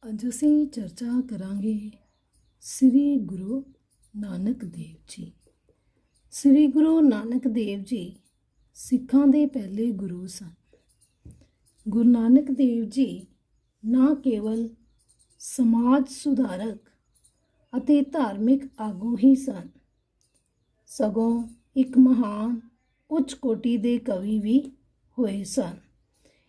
ਅੱਜ ਅਸੀਂ ਚਰਚਾ ਕਰਾਂਗੇ ਸ੍ਰੀ ਗੁਰੂ ਨਾਨਕ ਦੇਵ ਜੀ। ਸ੍ਰੀ ਗੁਰੂ ਨਾਨਕ ਦੇਵ ਜੀ ਸਿੱਖਾਂ ਦੇ ਪਹਿਲੇ ਗੁਰੂ ਸਨ। ਗੁਰੂ ਨਾਨਕ ਦੇਵ ਜੀ ਨਾ ਕੇਵਲ ਸਮਾਜ ਸੁਧਾਰਕ ਅਤੇ ਧਾਰਮਿਕ ਆਗੂ ਹੀ ਸਨ, ਸਗੋਂ ਇੱਕ ਮਹਾਨ ਉੱਚ ਕੋਟੀ ਦੇ ਕਵੀ ਵੀ ਹੋਏ ਸਨ।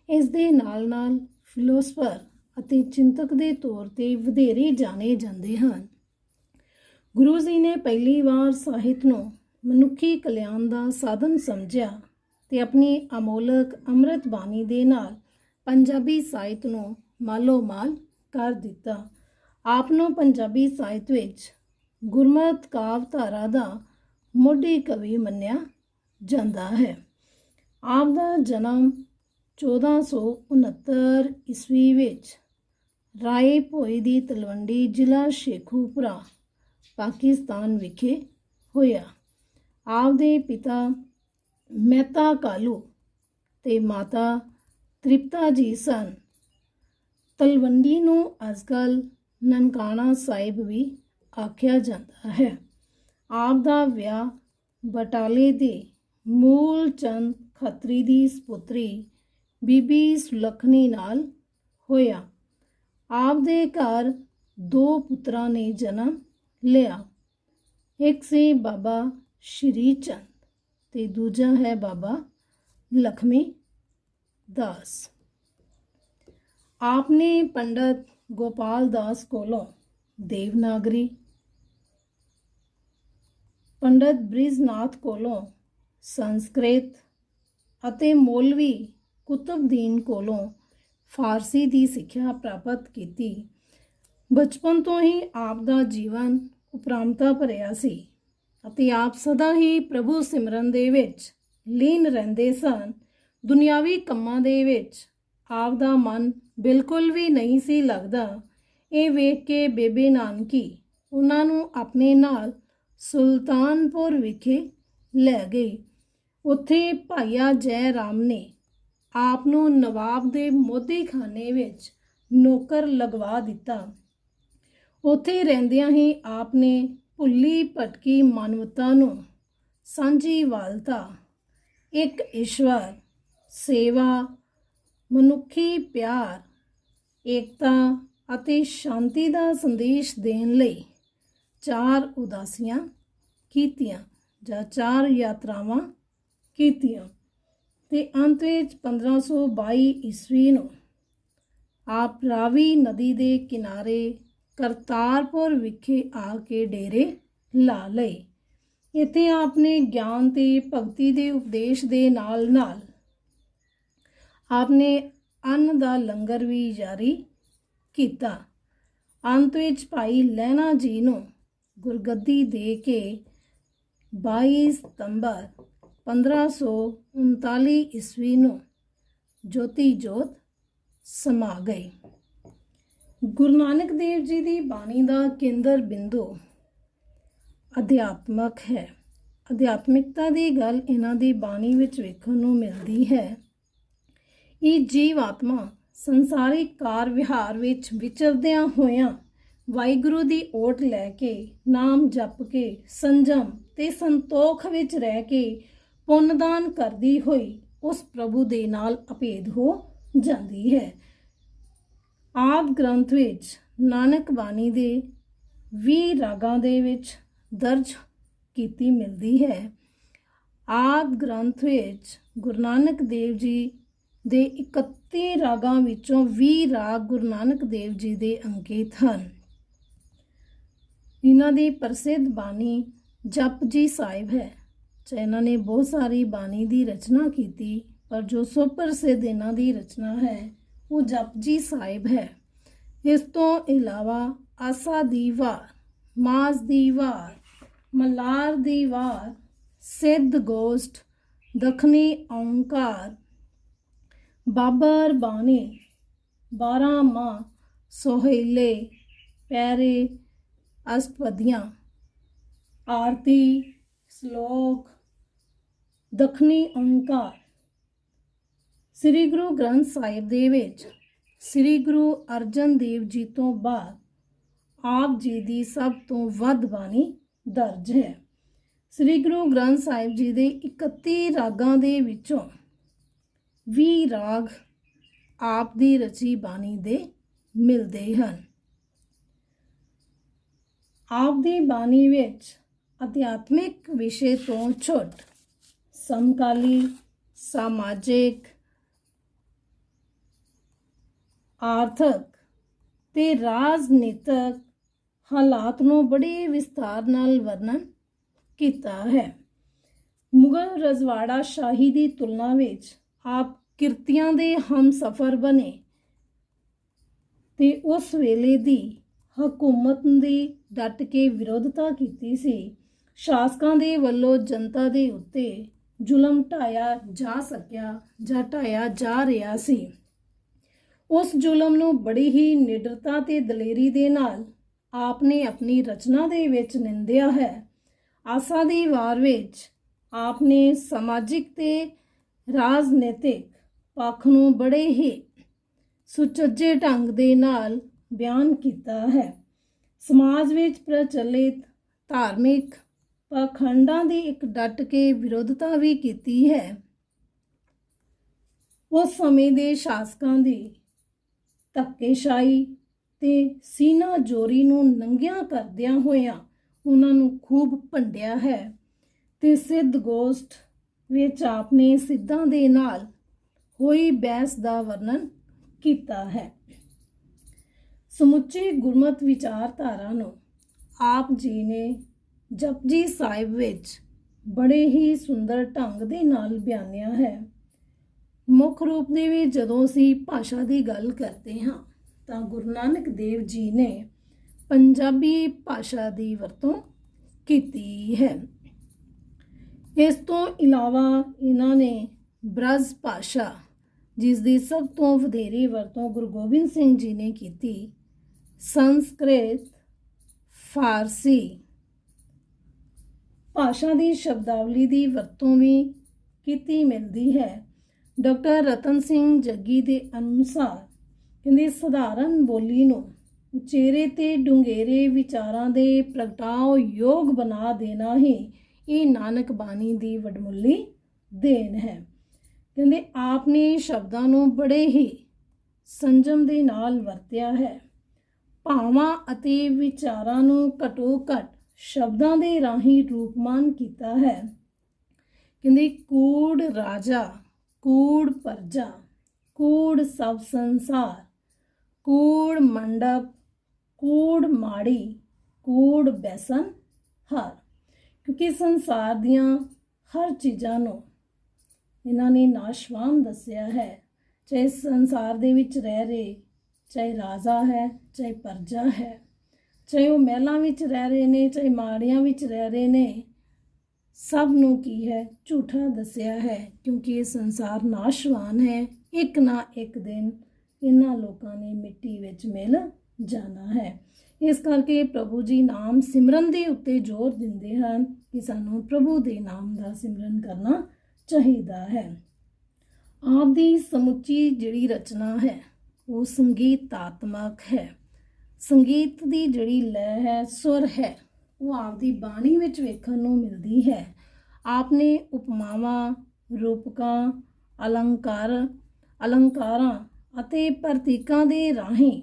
ਇਸ ਦੇ ਨਾਲ ਫਿਲੋਸਫਰ ਅਤੇ ਚਿੰਤਕ ਦੇ ਤੌਰ 'ਤੇ ਵਧੇਰੇ ਜਾਣੇ ਜਾਂਦੇ ਹਨ। ਗੁਰੂ ਜੀ ਨੇ ਪਹਿਲੀ ਵਾਰ ਸਾਹਿਤ ਨੂੰ ਮਨੁੱਖੀ ਕਲਿਆਣ ਦਾ ਸਾਧਨ ਸਮਝਿਆ ਅਤੇ ਆਪਣੀ ਅਮੋਲਕ ਅੰਮ੍ਰਿਤ ਬਾਣੀ ਦੇ ਨਾਲ ਪੰਜਾਬੀ ਸਾਹਿਤ ਨੂੰ ਮਾਲੋ ਮਾਲ ਕਰ ਦਿੱਤਾ। ਆਪ ਨੂੰ ਪੰਜਾਬੀ ਸਾਹਿਤ ਵਿੱਚ ਗੁਰਮਤਿ ਕਾਵਿ ਧਾਰਾ ਦਾ ਮੋਢੀ ਕਵੀ ਮੰਨਿਆ ਜਾਂਦਾ ਹੈ। ਆਪ ਦਾ ਜਨਮ 1469 ਈਸਵੀ ਵਿੱਚ ਰਾਏ ਭੋਏ ਦੀ ਤਲਵੰਡੀ, ਜ਼ਿਲ੍ਹਾ ਸ਼ੇਖੂਪੁਰਾ, ਪਾਕਿਸਤਾਨ ਵਿਖੇ ਹੋਇਆ। ਆਪ ਦੇ ਪਿਤਾ ਮਹਿਤਾ ਕਾਲੂ ਤੇ ਮਾਤਾ ਤ੍ਰਿਪਤਾ ਜੀ ਸਨ। ਤਲਵੰਡੀ ਨੂੰ ਅੱਜਕੱਲ੍ਹ ਨਨਕਾਣਾ ਸਾਹਿਬ ਵੀ ਆਖਿਆ ਜਾਂਦਾ ਹੈ। ਆਪ ਦਾ ਵਿਆਹ ਬਟਾਲੇ ਦੇ ਮੂਲ ਚੰਦ ਖੱਤਰੀ ਦੀ ਸਪੁੱਤਰੀ ਬੀਬੀ ਸੁਲੱਖਣੀ ਨਾਲ ਹੋਇਆ। ਆਪ ਦੇ ਘਰ ਦੋ ਪੁੱਤਰਾਂ ਨੇ ਜਨਮ ਲਿਆ। ਇੱਕ ਸੀ ਬਾਬਾ ਸ਼੍ਰੀ ਚੰਦ ਤੇ ਦੂਜਾ ਹੈ ਬਾਬਾ ਲਖਮੀ ਦਾਸ। ਆਪ ਨੇ ਪੰਡਤ ਗੋਪਾਲ ਦਾਸ ਕੋਲੋਂ ਦੇਵਨਾਗਰੀ, ਪੰਡਤ ਬ੍ਰਿਜਨਾਥ ਕੋਲੋਂ ਸੰਸਕ੍ਰਿਤ ਅਤੇ ਮੌਲਵੀ ਕੁਤਬਦੀਨ ਕੋਲੋਂ ਫਾਰਸੀ ਦੀ ਸਿੱਖਿਆ ਪ੍ਰਾਪਤ ਕੀਤੀ। ਬਚਪਨ ਤੋਂ ਹੀ ਆਪ ਦਾ ਜੀਵਨ ਉਪਰਾਮਤਾ ਭਰਿਆ ਸੀ ਅਤੇ ਆਪ ਸਦਾ ਹੀ ਪ੍ਰਭੂ ਸਿਮਰਨ ਦੇ ਵਿੱਚ ਲੀਨ ਰਹਿੰਦੇ ਸਨ। ਦੁਨਿਆਵੀ ਕੰਮਾਂ ਦੇ ਵਿੱਚ ਆਪ ਦਾ ਮਨ ਬਿਲਕੁਲ ਵੀ ਨਹੀਂ ਸੀ ਲੱਗਦਾ। ਇਹ ਵੇਖ ਕੇ ਬੇਬੇ ਨਾਨਕੀ ਉਹਨਾਂ ਨੂੰ ਆਪਣੇ ਨਾਲ ਸੁਲਤਾਨਪੁਰ ਵਿਖੇ ਲੈ ਗਈ। ਉੱਥੇ ਭਾਈਆ ਜੈ ਰਾਮ ਨੇ ਆਪ ਨੂੰ ਨਵਾਬ ਦੇ ਮੋਦੀਖਾਨੇ ਵਿੱਚ ਨੌਕਰ ਲਗਵਾ ਦਿੱਤਾ। ਉੱਥੇ ਰਹਿੰਦਿਆਂ ਹੀ ਆਪ ਨੇ ਭੁੱਲੀ ਭਟਕੀ ਮਾਨਵਤਾ ਨੂੰ ਸਾਂਝੀਵਾਲਤਾ, ਇੱਕ ਈਸ਼ਵਰ, ਸੇਵਾ, ਮਨੁੱਖੀ ਪਿਆਰ, ਏਕਤਾ ਅਤੇ ਸ਼ਾਂਤੀ ਦਾ ਸੰਦੇਸ਼ ਦੇਣ ਲਈ 4 ਉਦਾਸੀਆਂ ਕੀਤੀਆਂ ਜਾਂ 4 ਯਾਤਰਾਵਾਂ ਕੀਤੀਆਂ ਤੇ ਅੰਤ ਵਿੱਚ 1522 ਈਸਵੀ ਨੂੰ ਆਪ ਰਾਵੀ ਨਦੀ ਦੇ ਕਿਨਾਰੇ ਕਰਤਾਰਪੁਰ ਵਿਖੇ ਆ ਕੇ ਡੇਰੇ ਲਾ ਲਏ। ਇੱਥੇ ਆਪ ਨੇ ਗਿਆਨ ਤੇ ਭਗਤੀ ਦੇ ਉਪਦੇਸ਼ ਦੇ ਨਾਲ ਆਪ ਨੇ ਅੰਨ ਦਾ ਲੰਗਰ ਵੀ ਜਾਰੀ ਕੀਤਾ। ਅੰਤ ਵਿੱਚ ਭਾਈ ਲਹਿਣਾ ਜੀ ਨੂੰ ਗੁਰਗੱਦੀ ਦੇ ਕੇ 22 ਸਤੰਬਰ 1539 ਈਸਵੀ ਨੂੰ ਜੋਤੀ ਜੋਤ ਸਮਾ ਗਏ। ਗੁਰੂ ਨਾਨਕ ਦੇਵ ਜੀ ਦੀ ਬਾਣੀ ਦਾ ਕੇਂਦਰ ਬਿੰਦੂ ਅਧਿਆਤਮਕ ਹੈ। ਅਧਿਆਤਮਿਕਤਾ ਦੀ ਗੱਲ ਇਹਨਾਂ ਦੀ ਬਾਣੀ ਵਿੱਚ ਵੇਖਣ ਨੂੰ ਮਿਲਦੀ ਹੈ। ਇਹ ਜੀਵ ਆਤਮਾ ਸੰਸਾਰਿਕ ਕਾਰ ਵਿਹਾਰ ਵਿੱਚ ਵਿਚਰਦਿਆਂ ਹੋਇਆਂ ਵਾਹਿਗੁਰੂ ਦੀ ਓਟ ਲੈ ਕੇ, ਨਾਮ ਜਪ ਕੇ, ਸੰਜਮ ਤੇ ਸੰਤੋਖ ਵਿੱਚ ਰਹਿ ਕੇ ਪੁੰਨਦਾਨ ਕਰਦੀ ਹੋਈ ਉਸ ਪ੍ਰਭੂ ਦੇ ਨਾਲ ਅਭੇਦ ਹੋ ਜਾਂਦੀ ਹੈ। ਆਦ ਗ੍ਰੰਥ ਵਿੱਚ ਨਾਨਕ ਬਾਣੀ ਦੇ 20 ਰਾਗਾਂ ਦੇ ਵਿੱਚ ਦਰਜ ਕੀਤੀ ਮਿਲਦੀ ਹੈ। ਆਦ ਗ੍ਰੰਥ ਵਿੱਚ ਗੁਰੂ ਨਾਨਕ ਦੇਵ ਜੀ ਦੇ 31 ਰਾਗਾਂ ਵਿੱਚੋਂ 20 ਰਾਗ ਗੁਰੂ ਨਾਨਕ ਦੇਵ ਜੀ ਦੇ ਅੰਕਿਤ ਹਨ। ਇਹਨਾਂ ਦੀ ਪ੍ਰਸਿੱਧ ਬਾਣੀ ਜਪਜੀ ਸਾਹਿਬ ਹੈ। ਇਹਨਾਂ ਨੇ ਬਹੁਤ ਸਾਰੀ ਬਾਣੀ ਦੀ ਰਚਨਾ ਕੀਤੀ, ਪਰ ਜੋ ਸੁਪ੍ਰਸਿੱਧ ਇਹਨਾਂ ਦੀ ਰਚਨਾ ਹੈ ਉਹ ਜਪਜੀ ਸਾਹਿਬ ਹੈ। ਇਸ ਤੋਂ ਇਲਾਵਾ ਆਸਾ ਦੀ ਵਾਰ, ਮਾਸ ਦੀ ਵਾਰ, ਮਲਾਰ ਦੀ ਵਾਰ, ਸਿੱਧ ਗੋਸ਼ਟ, ਦੱਖਣੀ ਓਂਕਾਰ, ਬਾਬਰ ਬਾਣੀ, 12 ਮਾਹ, ਸੋਹੇਲੇ, ਪੈਰੇ, ਅਸ਼ਟਪਦੀਆਂ, ਆਰਤੀ, ਸ਼ਲੋਕ, ਦੱਖਣੀ ਓਂਕਾਰ। ਸ੍ਰੀ ਗੁਰੂ ਗ੍ਰੰਥ ਸਾਹਿਬ ਦੇ ਵਿੱਚ ਸ੍ਰੀ ਗੁਰੂ ਅਰਜਨ ਦੇਵ ਜੀ ਤੋਂ ਬਾਅਦ ਆਪ ਜੀ ਦੀ ਸਭ ਤੋਂ ਵੱਧ ਬਾਣੀ ਦਰਜ ਹੈ। ਸ੍ਰੀ ਗੁਰੂ ਗ੍ਰੰਥ ਸਾਹਿਬ ਜੀ ਦੇ 31 ਰਾਗਾਂ ਦੇ ਵਿੱਚੋਂ 20 ਰਾਗ ਆਪ ਦੀ ਰਚੀ ਬਾਣੀ ਦੇ ਮਿਲਦੇ ਹਨ। ਆਪ ਦੀ ਬਾਣੀ ਵਿੱਚ ਅਧਿਆਤਮਿਕ ਵਿਸ਼ੇ ਤੋਂ ਛੁੱਟ ਸਮਕਾਲੀ, ਸਮਾਜਿਕ, ਆਰਥਿਕ ਤੇ ਰਾਜਨੀਤਿਕ ਹਾਲਾਤ ਨੂੰ ਬੜੇ ਵਿਸਥਾਰ ਨਾਲ ਵਰਣਨ ਕੀਤਾ ਹੈ। ਮੁਗਲ ਰਜਵਾੜਾ ਸ਼ਾਹੀ ਦੀ ਤੁਲਨਾ ਵਿੱਚ ਆਪ ਕਿਰਤੀਆਂ ਦੇ ਹਮਸਫਰ ਬਣੇ ਤੇ ਉਸ ਵੇਲੇ ਦੀ ਹਕੂਮਤ ਦੀ ਡਟ ਕੇ ਵਿਰੋਧਤਾ ਕੀਤੀ ਸੀ। ਸ਼ਾਸਕਾਂ ਦੇ ਵੱਲੋਂ ਜਨਤਾ ਦੇ ਉੱਤੇ ਜ਼ੁਲਮ ਢਾਇਆ ਜਾ ਸਕਿਆ ਜਾਂ ਢਾਇਆ ਜਾ ਰਿਹਾ ਸੀ। ਉਸ ਜ਼ੁਲਮ ਨੂੰ ਬੜੀ ਹੀ ਨਿਡਰਤਾ ਤੇ ਦਲੇਰੀ ਦੇ ਨਾਲ ਆਪ ਨੇ ਆਪਣੀ ਰਚਨਾ ਦੇ ਵਿੱਚ ਨਿੰਦਿਆ ਹੈ। ਆਸਾ ਦੀ ਵਾਰ ਵਿੱਚ ਆਪ ਨੇ ਸਮਾਜਿਕ ਤੇ ਰਾਜਨੀਤਿਕ ਪੱਖ ਨੂੰ ਬੜੇ ਹੀ ਸੁਚੱਜੇ ਢੰਗ ਦੇ ਨਾਲ ਬਿਆਨ ਕੀਤਾ ਹੈ। ਸਮਾਜ ਵਿੱਚ ਪ੍ਰਚਲਿਤ ਧਾਰਮਿਕ ਪਾਖੰਡਾਂ ਦੀ ਇੱਕ ਡਟ ਕੇ ਵਿਰੋਧਤਾ ਵੀ ਕੀਤੀ ਹੈ। ਉਸ ਸਮੇਂ ਦੇ ਸ਼ਾਸਕਾਂ ਦੀ ਧੱਕੇਸ਼ਾਹੀ ਤੇ ਸੀਨਾ ਜੋਰੀ ਨੂੰ ਨੰਗਿਆਂ ਕਰਦਿਆਂ ਹੋਇਆਂ ਉਹਨਾਂ ਨੂੰ ਖੂਬ ਭੰਡਿਆ ਹੈ ਤੇ ਸਿੱਧ ਗੋਸ਼ਟ ਵਿੱਚ ਆਪਨੇ ਸਿੱਧਾਂ ਦੇ ਨਾਲ ਹੋਈ ਬਹਿਸ ਦਾ ਵਰਣਨ ਕੀਤਾ ਹੈ। ਸਮੁੱਚੀ ਗੁਰਮਤਿ ਵਿਚਾਰਧਾਰਾ ਨੂੰ ਆਪ ਜੀ ਨੇ ਜਪਜੀ ਸਾਹਿਬ ਵਿੱਚ ਬੜੇ ਹੀ ਸੁੰਦਰ ਢੰਗ ਦੇ ਨਾਲ ਬਿਆਨਿਆ ਹੈ। ਮੁੱਖ ਰੂਪ ਦੇ ਵਿੱਚ ਜਦੋਂ ਅਸੀਂ ਭਾਸ਼ਾ ਦੀ ਗੱਲ ਕਰਦੇ ਹਾਂ ਤਾਂ ਗੁਰੂ ਨਾਨਕ ਦੇਵ ਜੀ ਨੇ ਪੰਜਾਬੀ ਭਾਸ਼ਾ ਦੀ ਵਰਤੋਂ ਕੀਤੀ ਹੈ। ਇਸ ਤੋਂ ਇਲਾਵਾ ਇਹਨਾਂ ਨੇ ਬ੍ਰਜ ਭਾਸ਼ਾ, ਜਿਸ ਦੀ ਸਭ ਤੋਂ ਵਧੇਰੇ ਵਰਤੋਂ ਗੁਰੂ ਗੋਬਿੰਦ ਸਿੰਘ ਜੀ ਨੇ ਕੀਤੀ, ਸੰਸਕ੍ਰਿਤ, ਫਾਰਸੀ ਭਾਸ਼ਾ ਦੀ ਸ਼ਬਦਾਵਲੀ ਦੀ ਵਰਤੋਂ ਵੀ ਕੀਤੀ ਮਿਲਦੀ ਹੈ। ਡਾਕਟਰ ਰਤਨ ਸਿੰਘ ਜੱਗੀ ਦੇ ਅਨੁਸਾਰ ਕਹਿੰਦੇ ਸਧਾਰਨ ਬੋਲੀ ਨੂੰ ਉਚੇਰੇ ਤੇ ਡੂੰਘੇਰੇ ਵਿਚਾਰਾਂ ਦੇ ਪ੍ਰਗਟਾਓ ਯੋਗ ਬਣਾ ਦੇਣਾ ਹੀ ਇਹ ਨਾਨਕ ਬਾਣੀ ਦੀ ਵਡਮੁੱਲੀ ਦੇਣ ਹੈ। ਕਹਿੰਦੇ ਆਪ ਨੇ ਸ਼ਬਦਾਂ ਨੂੰ ਬੜੇ ਹੀ ਸੰਜਮ ਦੇ ਨਾਲ ਵਰਤਿਆ ਹੈ। ਭਾਵਾਂ ਅਤੇ ਵਿਚਾਰਾਂ ਨੂੰ ਘਟੋ ਘਟ ਸ਼ਬਦਾਂ ਦੇ ਰਾਹੀਂ ਰੂਪਮਾਨ ਕੀਤਾ ਹੈ। ਕਹਿੰਦੇ ਕੂੜ ਰਾਜਾ, ਕੂੜ ਪਰਜਾ, ਕੂੜ ਸਭ ਸੰਸਾਰ, ਕੂੜ ਮੰਡਪ, ਕੂੜ ਮਾੜੀ, ਕੂੜ ਬੈਸਨ ਹਰ। ਕਿਉਂਕਿ ਸੰਸਾਰ ਦੀਆਂ ਹਰ ਚੀਜ਼ਾਂ ਨੂੰ ਇਹਨਾਂ ਨੇ ਨਾਸ਼ਵਾਨ ਦੱਸਿਆ ਹੈ। ਚਾਹੇ ਸੰਸਾਰ ਦੇ ਵਿੱਚ ਰਹਿ ਰਹੇ, ਚਾਹੇ ਰਾਜਾ ਹੈ, ਚਾਹੇ ਪਰਜਾ ਹੈ, ਚਾਹੇ ਉਹ ਮਹਿਲਾਂ ਵਿੱਚ ਰਹਿ ਰਹੇ ਨੇ, ਚਾਹੇ ਮਾੜੀਆਂ ਵਿੱਚ ਰਹਿ ਰਹੇ ਨੇ, ਸਭ ਨੂੰ ਕੀ ਹੈ, ਝੂਠਾ ਦੱਸਿਆ ਹੈ। ਕਿਉਂਕਿ ਇਹ ਸੰਸਾਰ ਨਾਸ਼ਵਾਨ ਹੈ। ਇੱਕ ਨਾ ਇੱਕ ਦਿਨ ਇਹਨਾਂ ਲੋਕਾਂ ਨੇ ਮਿੱਟੀ ਵਿੱਚ ਮਿਲ ਜਾਣਾ ਹੈ। ਇਸ ਕਰਕੇ ਪ੍ਰਭੂ ਜੀ ਨਾਮ ਸਿਮਰਨ ਦੇ ਉੱਤੇ ਜ਼ੋਰ ਦਿੰਦੇ ਹਨ ਕਿ ਸਾਨੂੰ ਪ੍ਰਭੂ ਦੇ ਨਾਮ ਦਾ ਸਿਮਰਨ ਕਰਨਾ ਚਾਹੀਦਾ ਹੈ। ਆਪ ਦੀ ਸਮੁੱਚੀ ਜਿਹੜੀ ਰਚਨਾ ਹੈ ਉਹ ਸੰਗੀਤਾਤਮਕ ਹੈ। ਸੰਗੀਤ ਦੀ ਜਿਹੜੀ ਲੈਅ ਹੈ, ਸੁਰ ਹੈ, ਉਹ ਆਪ ਦੀ ਬਾਣੀ ਵਿੱਚ ਵੇਖਣ ਨੂੰ ਮਿਲਦੀ ਹੈ। ਆਪ ਨੇ ਉਪਮਾਵਾਂ, ਰੂਪਕਾਂ, ਅਲੰਕਾਰਾਂ ਅਤੇ ਪ੍ਰਤੀਕਾਂ ਦੇ ਰਾਹੀਂ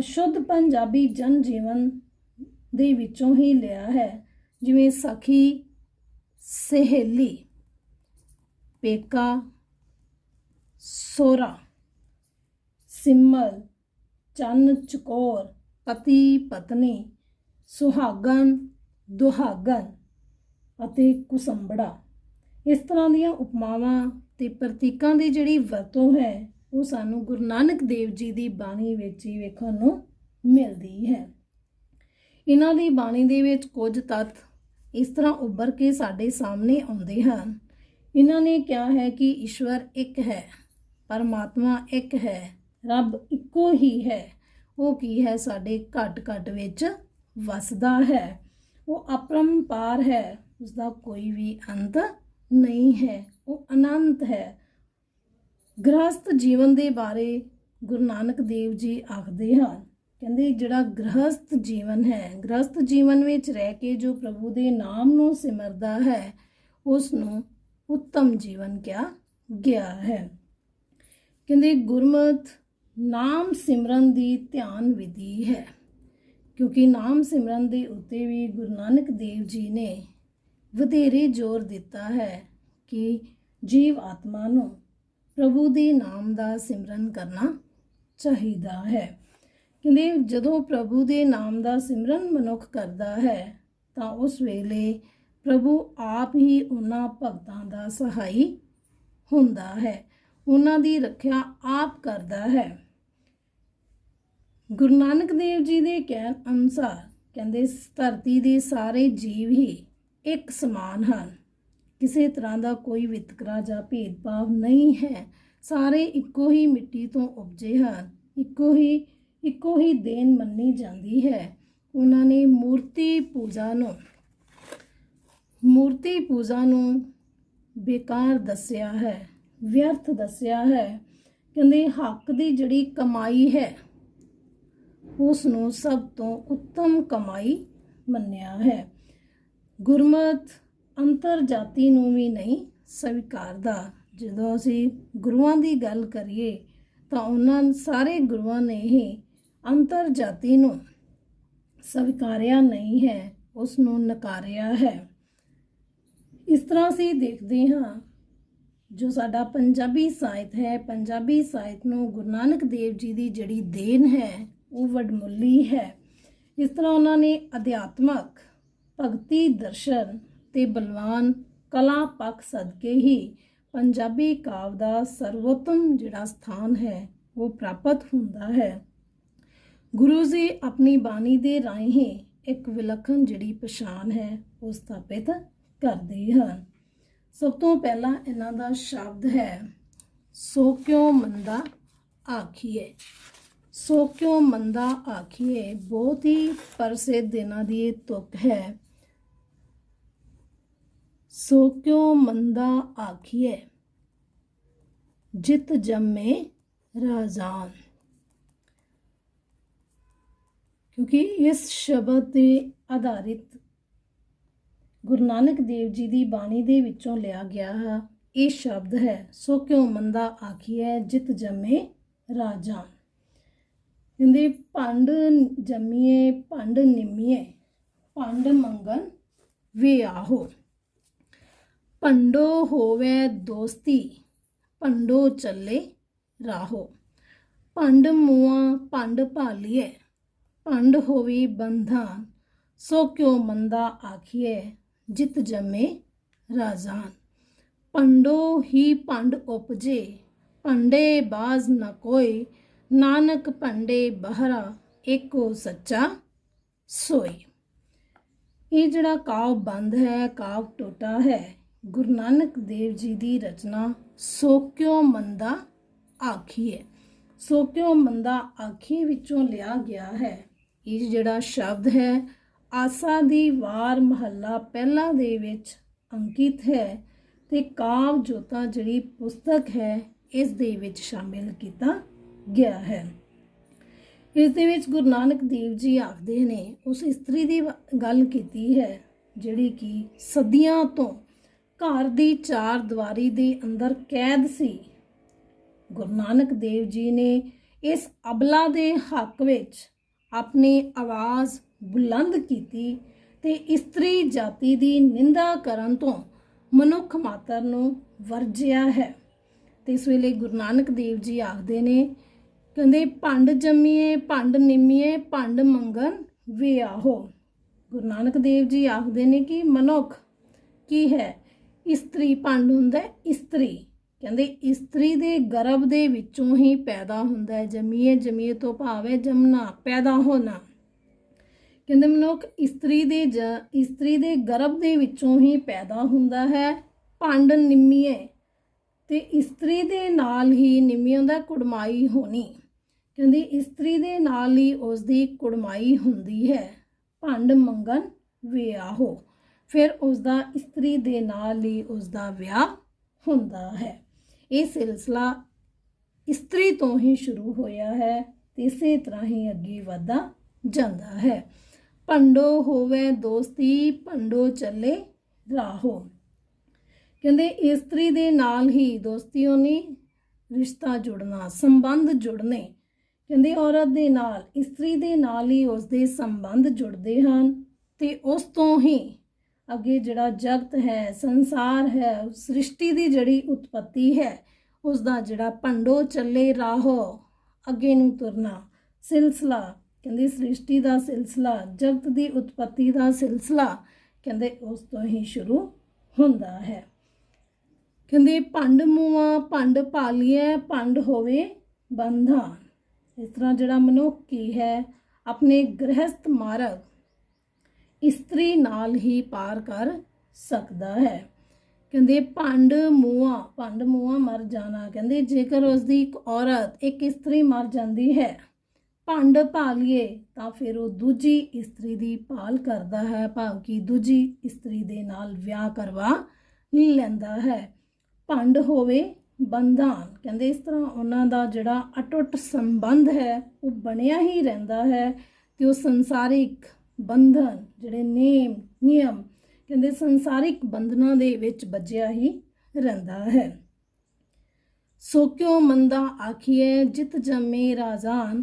ਸ਼ੁੱਧ ਪੰਜਾਬੀ ਜਨ ਜੀਵਨ ਦੇ ਵਿੱਚੋਂ ਹੀ ਲਿਆ ਹੈ। ਜਿਵੇਂ ਸਖੀ, ਸਹੇਲੀ, ਪੇਕਾ, ਸੋਹਰਾ, ਸਿਮਲ, ਚੰਨ ਚਕੋਰ, ਪਤੀ ਪਤਨੀ, ਸੁਹਾਗਣ, ਦੁਹਾਗਣ ਅਤੇ ਕੁਸੰਬੜਾ। ਇਸ ਤਰ੍ਹਾਂ ਦੀਆਂ ਉਪਮਾਵਾਂ ਤੇ ਪ੍ਰਤੀਕਾਂ ਦੀ ਜਿਹੜੀ ਵਰਤੋਂ ਹੈ ਉਹ ਸਾਨੂੰ ਗੁਰੂ ਨਾਨਕ ਦੇਵ ਜੀ ਦੀ ਬਾਣੀ ਵਿੱਚ ਹੀ ਵੇਖਣ ਨੂੰ ਮਿਲਦੀ ਹੈ। ਇਹਨਾਂ ਦੀ ਬਾਣੀ ਦੇ ਵਿੱਚ ਕੁਝ ਤੱਤ ਇਸ ਤਰ੍ਹਾਂ ਉੱਭਰ ਕੇ ਸਾਡੇ ਸਾਹਮਣੇ ਆਉਂਦੇ ਹਨ। ਇਹਨਾਂ ਨੇ ਕਿਹਾ ਹੈ ਕਿ ਈਸ਼ਵਰ ਇੱਕ ਹੈ, ਪਰਮਾਤਮਾ ਇੱਕ ਹੈ, ਰੱਬ ਇੱਕੋ ਹੀ ਹੈ। ਉਹ ਕੀ ਹੈ, ਸਾਡੇ ਘਟ ਘਟ ਵਿੱਚ ਵਸਦਾ ਹੈ। ਉਹ ਅਪਰੰਪਾਰ ਹੈ, ਉਸਦਾ ਕੋਈ ਵੀ ਅੰਤ ਨਹੀਂ ਹੈ, ਉਹ ਅਨੰਤ ਹੈ। ਗ੍ਰਹਸਥ ਜੀਵਨ ਦੇ ਬਾਰੇ ਗੁਰੂ ਨਾਨਕ ਦੇਵ ਜੀ ਆਖਦੇ ਹਨ, ਕਹਿੰਦੇ ਜਿਹੜਾ ਗ੍ਰਹਸਥ ਜੀਵਨ ਹੈ, ਗ੍ਰਹਸਥ ਜੀਵਨ ਵਿੱਚ ਰਹਿ ਕੇ ਜੋ ਪ੍ਰਭੂ ਦੇ ਨਾਮ ਨੂੰ ਸਿਮਰਦਾ ਹੈ ਉਸ ਨੂੰ ਉੱਤਮ ਜੀਵਨ ਕਿਹਾ ਗਿਆ ਹੈ। ਕਹਿੰਦੇ ਗੁਰਮਤਿ ਨਾਮ ਸਿਮਰਨ ਦੀ ਧਿਆਨ ਵਿਧੀ ਹੈ, ਕਿਉਂਕਿ ਨਾਮ ਸਿਮਰਨ ਦੇ ਉੱਤੇ ਵੀ ਗੁਰੂ ਨਾਨਕ ਦੇਵ ਜੀ ਨੇ ਵਧੇਰੇ ਜ਼ੋਰ ਦਿੱਤਾ ਹੈ ਕਿ ਜੀਵ ਆਤਮਾ ਨੂੰ ਪ੍ਰਭੂ ਦੇ ਨਾਮ ਦਾ ਸਿਮਰਨ ਕਰਨਾ ਚਾਹੀਦਾ ਹੈ। ਕਹਿੰਦੇ ਜਦੋਂ ਪ੍ਰਭੂ ਦੇ ਨਾਮ ਦਾ ਸਿਮਰਨ ਮਨੁੱਖ ਕਰਦਾ ਹੈ ਤਾਂ ਉਸ ਵੇਲੇ ਪ੍ਰਭੂ ਆਪ ਹੀ ਉਹਨਾਂ ਭਗਤਾਂ ਦਾ ਸਹਾਈ ਹੁੰਦਾ ਹੈ, ਉਹਨਾਂ ਦੀ ਰੱਖਿਆ ਆਪ ਕਰਦਾ ਹੈ। ਗੁਰੂ ਨਾਨਕ ਦੇਵ ਜੀ ਦੇ ਕਹਿਣ ਅਨੁਸਾਰ ਕਹਿੰਦੇ ਧਰਤੀ ਦੇ ਸਾਰੇ ਜੀਵ ਹੀ ਇੱਕ ਸਮਾਨ ਹਨ, ਕਿਸੇ ਤਰ੍ਹਾਂ ਦਾ ਕੋਈ ਵਿਤਕਰਾ ਜਾਂ ਭੇਦਭਾਵ ਨਹੀਂ ਹੈ, ਸਾਰੇ ਇੱਕੋ ਹੀ ਮਿੱਟੀ ਤੋਂ ਉਪਜੇ ਹਨ, ਇੱਕੋ ਹੀ ਦੇਣ ਮੰਨੀ ਜਾਂਦੀ ਹੈ। ਉਹਨਾਂ ਨੇ ਮੂਰਤੀ ਪੂਜਾ ਨੂੰ ਬੇਕਾਰ ਦੱਸਿਆ ਹੈ, ਵਿਅਰਥ ਦੱਸਿਆ ਹੈ। ਕਹਿੰਦੇ ਹੱਕ ਦੀ ਜਿਹੜੀ ਕਮਾਈ ਹੈ ਉਸ ਨੂੰ ਸਭ ਤੋਂ ਉੱਤਮ ਕਮਾਈ ਮੰਨਿਆ ਹੈ। ਗੁਰਮਤਿ ਅੰਤਰ ਜਾਤੀ ਨੂੰ ਵੀ ਨਹੀਂ ਸਵੀਕਾਰਦਾ। ਜਦੋਂ ਅਸੀਂ ਗੁਰੂਆਂ ਦੀ ਗੱਲ ਕਰੀਏ ਤਾਂ ਉਹਨਾਂ ਸਾਰੇ ਗੁਰੂਆਂ ਨੇ ਹੀ ਅੰਤਰ ਜਾਤੀ ਨੂੰ ਸਵੀਕਾਰਿਆ ਨਹੀਂ ਹੈ, ਉਸ ਨੂੰ ਨਕਾਰਿਆ ਹੈ। ਇਸ ਤਰ੍ਹਾਂ ਅਸੀਂ ਦੇਖਦੇ ਹਾਂ ਜੋ ਸਾਡਾ ਪੰਜਾਬੀ ਸਾਹਿਤ ਹੈ, ਪੰਜਾਬੀ ਸਾਹਿਤ ਨੂੰ ਗੁਰੂ ਨਾਨਕ ਦੇਵ ਜੀ ਦੀ ਜਿਹੜੀ ਦੇਣ ਹੈ ਉਹ ਵਡਮੁੱਲੀ ਹੈ। ਇਸ ਤਰ੍ਹਾਂ ਉਹਨਾਂ ਨੇ ਅਧਿਆਤਮਕ ਭਗਤੀ ਦਰਸ਼ਨ ਤੇ ਬਲਵਾਨ ਕਲਾ ਪੱਖ ਸਦਕੇ ਹੀ ਪੰਜਾਬੀ ਕਾਵਿ ਦਾ ਸਰਵੋਤਮ ਜਿਹੜਾ ਸਥਾਨ ਹੈ ਉਹ ਪ੍ਰਾਪਤ ਹੁੰਦਾ ਹੈ। ਗੁਰੂ ਜੀ ਆਪਣੀ ਬਾਣੀ ਦੇ ਰਾਹੀਂ ਇੱਕ ਵਿਲੱਖਣ ਜਿਹੜੀ ਪਛਾਣ ਹੈ ਉਹ ਸਥਾਪਿਤ ਕਰਦੇ ਹਨ। ਸਭ ਤੋਂ ਪਹਿਲਾਂ ਇਹਨਾਂ ਦਾ ਸ਼ਬਦ ਹੈ ਸੋ ਕਿਉ ਮੰਦਾ ਆਖੀਏ। ਸੋ ਕਿਉ ਮੰਦਾ ਆਖੀਏ ਬਹੁਤ ਹੀ ਪ੍ਰਸਿੱਧ ਇਹਨਾਂ ਦੀ ਇਹ ਤੁਕ ਹੈ। ਸੋ ਕਿਉ ਮੰਦਾ ਆਖੀਏ ਜਿਤ ਜੰਮੇ ਰਾਜਾਨ। ਕਿਉਂਕਿ ਇਸ ਸ਼ਬਦ ਦੇ ਆਧਾਰਿਤ ਗੁਰੂ ਨਾਨਕ ਦੇਵ ਜੀ ਦੀ ਬਾਣੀ ਦੇ ਵਿੱਚੋਂ ਲਿਆ ਗਿਆ ਹੈ ਇਹ ਸ਼ਬਦ ਹੈ ਸੋ ਕਿਉ ਮੰਦਾ ਆਖੀਏ ਜਿਤ ਜੰਮੇ ਰਾਜਾਨ। ਕਹਿੰਦੇ ਭੰਡ ਜੰਮੀਏ ਭੰਡ ਨਿੰਮੀਏ ਭੰਡ ਮੰਗਣ ਵੇ ਆਹੋ। ਭੰਡੋ ਹੋਵੇ ਦੋਸਤੀ ਭੰਡੋ ਚੱਲੇ ਰਾਹੋ। ਭੰਡ ਮੂਆ ਭੰਡ ਭਾਲੀਏ ਭੰਡ ਹੋਵੇ ਬੰਧਾਨ। ਸੋ ਕਿਉ ਮੰਦਾ ਆਖੀਏ ਜਿਤ ਜੰਮੇ ਰਾਜਾਨ। ਭੰਡੋ ਹੀ ਭੰਡ ਉਪਜੇ ਭੰਡੇ ਬਾਜ਼ ਨ ਕੋਈ। ਨਾਨਕ ਭੰਡੇ ਬਹਰਾ ਏਕੋ ਸੱਚਾ ਸੋਈ। ਇਹ ਜਿਹੜਾ ਕਾਵ ਬੰਦ ਹੈ, ਕਾਵ ਟੋਟਾ ਹੈ, ਗੁਰੂ ਨਾਨਕ ਦੇਵ ਜੀ ਦੀ ਰਚਨਾ ਸੋ ਕਿਉ ਮੰਦਾ ਆਖੀਏ। ਸੋ ਕਿਉ ਮੰਦਾ ਆਖੀਏ ਵਿੱਚੋਂ ਲਿਆ ਗਿਆ ਹੈ। ਇਹ ਜਿਹੜਾ ਸ਼ਬਦ ਹੈ ਆਸਾ ਦੀ ਵਾਰ ਮਹੱਲਾ ਪਹਿਲਾ ਦੇ ਵਿੱਚ ਅੰਕਿਤ ਹੈ ਤੇ ਕਾਵ ਜੋਤਾ ਜਿਹੜੀ ਪੁਸਤਕ ਹੈ ਇਸ ਦੇ ਵਿੱਚ ਸ਼ਾਮਿਲ ਕੀਤਾ ਗਿਆ ਹੈ। ਇਸ ਦੇ ਵਿੱਚ ਗੁਰੂ ਨਾਨਕ ਦੇਵ ਜੀ ਆਖਦੇ ਨੇ ਉਸ ਇਸਤਰੀ ਦੀ ਗੱਲ ਕੀਤੀ ਹੈ ਜਿਹੜੀ ਕਿ ਸਦੀਆਂ ਤੋਂ ਘਰ ਦੀ ਚਾਰ ਦੀਵਾਰੀ ਦੇ ਅੰਦਰ ਕੈਦ ਸੀ। ਗੁਰੂ ਨਾਨਕ ਦੇਵ ਜੀ ਨੇ ਇਸ ਅਬਲਾ ਦੇ ਹੱਕ ਵਿੱਚ ਆਪਣੀ ਆਵਾਜ਼ ਬੁਲੰਦ ਕੀਤੀ ਤੇ ਇਸਤਰੀ ਜਾਤੀ ਦੀ ਨਿੰਦਾ ਕਰਨ ਤੋਂ ਮਨੁੱਖ ਮਾਤਰ ਨੂੰ ਵਰਜਿਆ ਹੈ। ਤੇ ਇਸ ਵੇਲੇ ਗੁਰੂ ਨਾਨਕ ਦੇਵ ਜੀ ਆਖਦੇ ਨੇ ਕਹਿੰਦੇ ਭੰਡ ਜੰਮੀਏ ਭੰਡ ਨਿੰਮੀਏ ਭੰਡ ਮੰਗਣ ਵੇ ਆਹੋ। ਗੁਰੂ ਨਾਨਕ ਦੇਵ ਜੀ ਆਖਦੇ ਨੇ ਕਿ ਮਨੁੱਖ ਕੀ ਹੈ? ਇਸਤਰੀ ਭੰਡ ਹੁੰਦਾ ਇਸਤਰੀ। ਕਹਿੰਦੇ ਇਸਤਰੀ ਦੇ ਗਰਭ ਦੇ ਵਿੱਚੋਂ ਹੀ ਪੈਦਾ ਹੁੰਦਾ ਹੈ। ਜੰਮੀਏ ਜੰਮੀਏ ਤੋਂ ਭਾਵ ਹੈ ਜੰਮਣਾ, ਪੈਦਾ ਹੋਣਾ। ਕਹਿੰਦੇ ਮਨੁੱਖ ਇਸਤਰੀ ਦੇ ਗਰਭ ਦੇ ਵਿੱਚੋਂ ਹੀ ਪੈਦਾ ਹੁੰਦਾ ਹੈ। ਭੰਡ ਨਿੰਮੀਏ ਤੇ ਇਸਤਰੀ ਦੇ ਨਾਲ ਹੀ ਨਿੰਮੀ ਹੁੰਦਾ ਕੁੜਮਾਈ ਹੋਣੀ। ਕਹਿੰਦੇ ਇਸਤਰੀ ਦੇ ਨਾਲ ਹੀ ਉਸ ਦੀ ਕੁੜਮਾਈ ਹੁੰਦੀ ਹੈ। ਭੰਡ ਮੰਗਣ ਵਿਆਹੋ, ਫਿਰ ਉਸ ਦਾ ਇਸਤਰੀ ਦੇ ਨਾਲ ਹੀ ਉਸ ਦਾ ਵਿਆਹ ਹੁੰਦਾ ਹੈ। ਇਹ ਸਿਲਸਿਲਾ ਇਸਤਰੀ ਤੋਂ ਹੀ ਸ਼ੁਰੂ ਹੋਇਆ ਹੈ ਤੇ ਇਸੇ ਤਰ੍ਹਾਂ ਹੀ ਅੱਗੇ ਵਧਦਾ ਜਾਂਦਾ ਹੈ। ਭੰਡੋ ਹੋਵੇ ਦੋਸਤੀ, ਭੰਡੋ ਚੱਲੇ ਰਾਹੋ। ਕਹਿੰਦੇ ਇਸਤਰੀ ਦੇ ਨਾਲ ਹੀ ਦੋਸਤੀ ਹੋਣੀ, ਰਿਸ਼ਤਾ ਜੁੜਨਾ, ਸੰਬੰਧ ਜੁੜਨੇ। ਕਹਿੰਦੇ ਔਰਤ ਦੇ ਨਾਲ, ਇਸਤਰੀ ਦੇ ਨਾਲ ਹੀ ਉਸਦੇ ਸੰਬੰਧ ਜੁੜਦੇ ਹਨ ਤੇ ਉਸ ਤੋਂ ਹੀ ਅੱਗੇ ਜਿਹੜਾ ਜਗਤ ਹੈ, ਸੰਸਾਰ ਹੈ, ਸ੍ਰਿਸ਼ਟੀ ਦੀ ਜਿਹੜੀ ਉਤਪਤੀ ਹੈ, ਉਸ ਦਾ ਜਿਹੜਾ ਭੰਡੋ ਚੱਲੇ ਰਾਹੋ, ਅੱਗੇ ਨੂੰ ਤੁਰਨਾ ਸਿਲਸਿਲਾ, ਕਹਿੰਦੇ ਸ੍ਰਿਸ਼ਟੀ ਦਾ ਸਿਲਸਿਲਾ, ਜਗਤ ਦੀ ਉਤਪਤੀ ਦਾ ਸਿਲਸਿਲਾ, ਕਹਿੰਦੇ ਉਸ ਤੋਂ ਹੀ ਸ਼ੁਰੂ ਹੁੰਦਾ ਹੈ। ਕਹਿੰਦੇ ਭੰਡ ਮੂਆ ਭੰਡ ਭਾਲੀਏ, ਭੰਡ ਹੋਵੇ ਬੰਧਾ। ਇਸ ਤਰ੍ਹਾਂ ਜਿਹੜਾ ਮਨੁੱਖ ਕੀ ਹੈ ਆਪਣੇ ਗ੍ਰਹਿਸਥ ਮਾਰਗ ਇਸਤਰੀ ਨਾਲ ਹੀ ਪਾਰ ਕਰ ਸਕਦਾ ਹੈ। ਕਹਿੰਦੇ ਭੰਡ ਮੂਆ ਮਰ ਜਾਣਾ। ਕਹਿੰਦੇ ਜੇਕਰ ਉਸਦੀ ਇੱਕ ਔਰਤ, ਇੱਕ ਇਸਤਰੀ ਮਰ ਜਾਂਦੀ ਹੈ, ਭੰਡ ਭਾਲੀਏ, ਤਾਂ ਫਿਰ ਉਹ ਦੂਜੀ ਇਸਤਰੀ ਦੀ ਭਾਲ ਕਰਦਾ ਹੈ, ਭਾਵ ਕਿ ਦੂਜੀ ਇਸਤਰੀ ਦੇ ਨਾਲ ਵਿਆਹ ਕਰਵਾ ਲੈਂਦਾ ਹੈ। ਭੰਡ ਹੋਵੇ ਬੰਧਨ। ਕਹਿੰਦੇ ਇਸ ਤਰ੍ਹਾਂ ਉਹਨਾਂ ਦਾ ਜਿਹੜਾ ਅਟੁੱਟ ਸੰਬੰਧ ਹੈ ਉਹ ਬਣਿਆ ਹੀ ਰਹਿੰਦਾ ਹੈ ਤੇ ਉਹ ਸੰਸਾਰਿਕ ਬੰਧਨ, ਜਿਹੜੇ ਨਿਯਮ ਕਹਿੰਦੇ ਸੰਸਾਰਿਕ ਬੰਧਨਾਂ ਦੇ ਵਿੱਚ ਬੱਝਿਆ ਹੀ ਰਹਿੰਦਾ ਹੈ। ਸੋ ਕਿਉ ਮੰਦਾ ਆਖੀਏ, ਜਿਤ ਜੰਮੇ ਰਾਜਾਨ,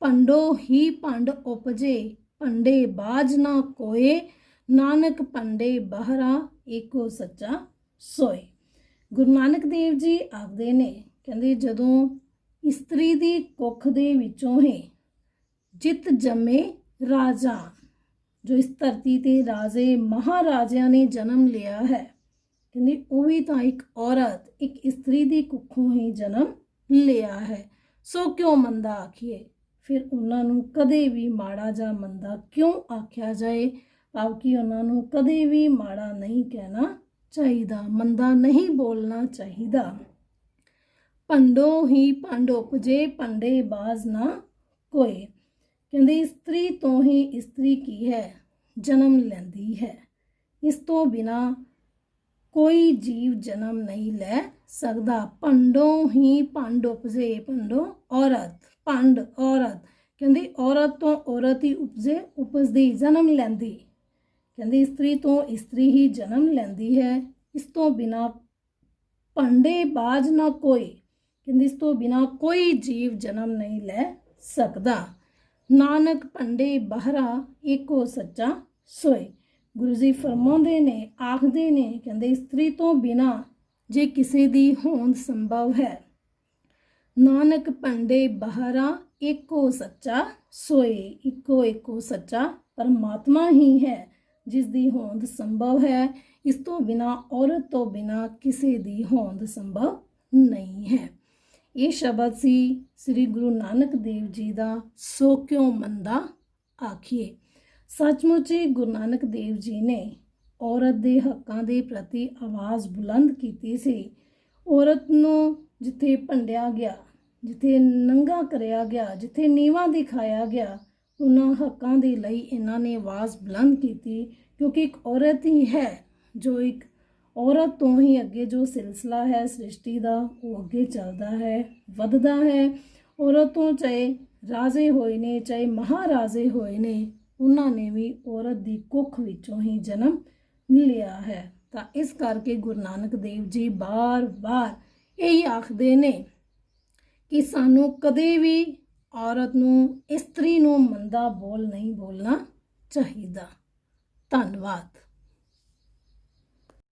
ਭੰਡੋ ਹੀ ਭੰਡ ਉਪਜੇ, ਭੰਡੇ ਬਾਜ ਨਾ ਕੋਏ, ਨਾਨਕ ਭੰਡੇ ਬਹਰਾ, ਏਕੋ ਸੱਚਾ ਸੋਏ। ਗੁਰੂ ਨਾਨਕ ਦੇਵ ਜੀ ਆਖਦੇ ਨੇ, ਕਹਿੰਦੇ ਜਦੋਂ ਇਸਤਰੀ ਦੀ ਕੁੱਖ ਦੇ ਵਿੱਚੋਂ ਹੀ ਜਿਤ ਜੰਮੇ ਰਾਜਾ, ਜੋ ਇਸ ਧਰਤੀ ਤੇ ਰਾਜੇ ਮਹਾਰਾਜਿਆਂ ਨੇ ਜਨਮ ਲਿਆ ਹੈ, ਕਹਿੰਦੇ ਉਹ ਵੀ ਤਾਂ ਇੱਕ ਔਰਤ, ਇੱਕ ਇਸਤਰੀ ਦੀ ਕੁੱਖੋਂ ਹੀ ਜਨਮ ਲਿਆ ਹੈ। ਸੋ ਕਿਉਂ ਮੰਦਾ ਆਖੀਏ, ਫਿਰ ਉਹਨਾਂ ਨੂੰ ਕਦੇ ਵੀ ਮਾੜਾ ਜਾਂ ਮੰਦਾ ਕਿਉਂ ਆਖਿਆ ਜਾਏ, ਭਾਵ ਕਿ ਉਹਨਾਂ ਨੂੰ ਕਦੇ ਵੀ ਮਾੜਾ ਨਹੀਂ ਕਹਿਣਾ ਚਾਹੀਦਾ, ਮੰਦਾ ਨਹੀਂ ਬੋਲਣਾ ਚਾਹੀਦਾ। ਭੰਡੋ ਹੀ ਭੰਡ ਉਪਜੇ, ਭੰਡੇ ਬਾਜ਼ ਨਾ ਕੋਏ। ਕਹਿੰਦੇ ਇਸਤਰੀ ਤੋਂ ਹੀ ਇਸਤਰੀ ਕੀ ਹੈ ਜਨਮ ਲੈਂਦੀ ਹੈ, ਇਸ ਤੋਂ ਬਿਨਾ ਕੋਈ ਜੀਵ ਜਨਮ ਨਹੀਂ ਲੈ ਸਕਦਾ। ਭੰਡੋ ਹੀ ਭੰਡ ਉਪਜੇ, ਭੰਡੋ ਔਰਤ, ਭੰਡ ਔਰਤ, ਕਹਿੰਦੇ ਔਰਤ ਤੋਂ ਔਰਤ ਹੀ ਉਪਜਦੀ, ਜਨਮ ਲੈਂਦੀ। ਕਹਿੰਦੇ ਇਸਤਰੀ ਤੋਂ ਇਸਤਰੀ ਹੀ ਜਨਮ ਲੈਂਦੀ ਹੈ, ਇਸ ਤੋਂ ਬਿਨਾ ਭੰਡੇ ਬਾਜ ਨਾ ਕੋਈ। ਕਹਿੰਦੇ ਇਸ ਤੋਂ ਬਿਨਾ ਕੋਈ ਜੀਵ ਜਨਮ ਨਹੀਂ ਲੈ ਸਕਦਾ। ਨਾਨਕ ਭੰਡੇ ਬਹਰਾ, ਏਕੋ ਸੱਚਾ ਸੋਏ। ਗੁਰੂ ਜੀ ਫਰਮਾਉਂਦੇ ਨੇ, ਆਖਦੇ ਨੇ, ਕਹਿੰਦੇ ਇਸਤਰੀ ਤੋਂ ਬਿਨਾ ਜੇ ਕਿਸੇ ਦੀ ਹੋਂਦ ਸੰਭਵ ਹੈ, ਨਾਨਕ ਭੰਡੇ ਬਹਰਾ, ਏਕੋ ਸੱਚਾ ਸੋਏ। ਇੱਕੋ ਸੱਚਾ ਪਰਮਾਤਮਾ ਹੀ ਹੈ ਜਿਸ ਦੀ ਹੋਂਦ ਸੰਭਵ ਹੈ। ਇਸ ਤੋਂ ਬਿਨਾ, ਔਰਤ ਤੋਂ ਬਿਨਾ ਕਿਸੇ ਦੀ ਹੋਂਦ ਸੰਭਵ ਨਹੀਂ ਹੈ। ਇਹ ਸ਼ਬਦ ਸੀ ਸ੍ਰੀ ਗੁਰੂ ਨਾਨਕ ਦੇਵ ਜੀ ਦਾ ਸੋ ਕਿਉਂ ਮੰਦਾ ਆਖੀਏ। ਸੱਚਮੁੱਚ ਹੀ ਗੁਰੂ ਨਾਨਕ ਦੇਵ ਜੀ ਨੇ ਔਰਤ ਦੇ ਹੱਕਾਂ ਦੇ ਪ੍ਰਤੀ ਆਵਾਜ਼ ਬੁਲੰਦ ਕੀਤੀ ਸੀ। ਔਰਤ ਨੂੰ ਜਿੱਥੇ ਭੰਡਿਆ ਗਿਆ, ਜਿੱਥੇ ਨੰਗਾ ਕਰਿਆ ਗਿਆ, ਜਿੱਥੇ ਨੀਵਾਂ ਦਿਖਾਇਆ ਗਿਆ, ਉਹਨਾਂ ਹੱਕਾਂ ਦੇ ਲਈ ਇਹਨਾਂ ਨੇ ਆਵਾਜ਼ ਬੁਲੰਦ ਕੀਤੀ, ਕਿਉਂਕਿ ਇੱਕ ਔਰਤ ਹੀ ਹੈ ਜੋ ਇੱਕ ਔਰਤ ਤੋਂ ਹੀ ਅੱਗੇ ਜੋ ਸਿਲਸਿਲਾ ਹੈ ਸ੍ਰਿਸ਼ਟੀ ਦਾ ਉਹ ਅੱਗੇ ਚੱਲਦਾ ਹੈ, ਵੱਧਦਾ ਹੈ। ਔਰਤ ਤੋਂ ਚਾਹੇ ਰਾਜੇ ਹੋਏ ਨੇ, ਚਾਹੇ ਮਹਾਰਾਜੇ ਹੋਏ ਨੇ, ਉਹਨਾਂ ਨੇ ਵੀ ਔਰਤ ਦੀ ਕੁੱਖ ਵਿੱਚੋਂ ਹੀ ਜਨਮ ਲਿਆ ਹੈ। ਤਾਂ ਇਸ ਕਰਕੇ ਗੁਰੂ ਨਾਨਕ ਦੇਵ ਜੀ ਬਾਰ-ਬਾਰ ਇਹੀ ਆਖਦੇ ਨੇ ਕਿ ਸਾਨੂੰ ਕਦੇ ਵੀ ਔਰਤ ਨੂੰ, ਇਸਤਰੀ ਨੂੰ ਮੰਦਾ ਬੋਲ ਨਹੀਂ ਬੋਲਣਾ ਚਾਹੀਦਾ। ਧੰਨਵਾਦ।